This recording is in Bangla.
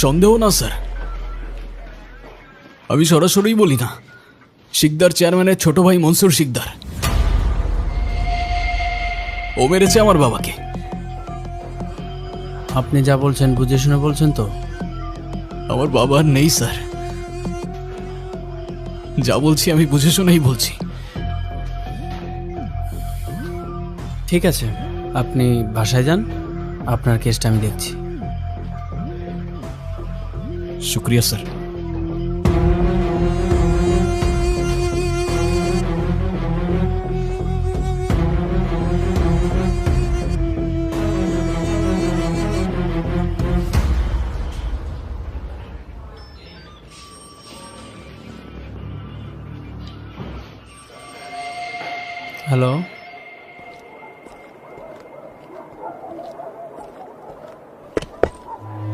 সন্দেহ না স্যার, আমি সরাসরি বলি না। শিকদার চেয়ারম্যানের ছোট ভাই মনসুর শিকদার, ও মেরেছে আমার বাবাকে। আপনি যা বলছেন বুঝে শুনে বলছেন তো? আমার বাবা আর নেই স্যার, যা বলছি আমি বুঝে শুনেই বলছি। ঠিক আছে, আপনি বাসায় যান, আপনার কেসটা আমি দেখছি। শুক্রিয়া স্যার। হ্যালো।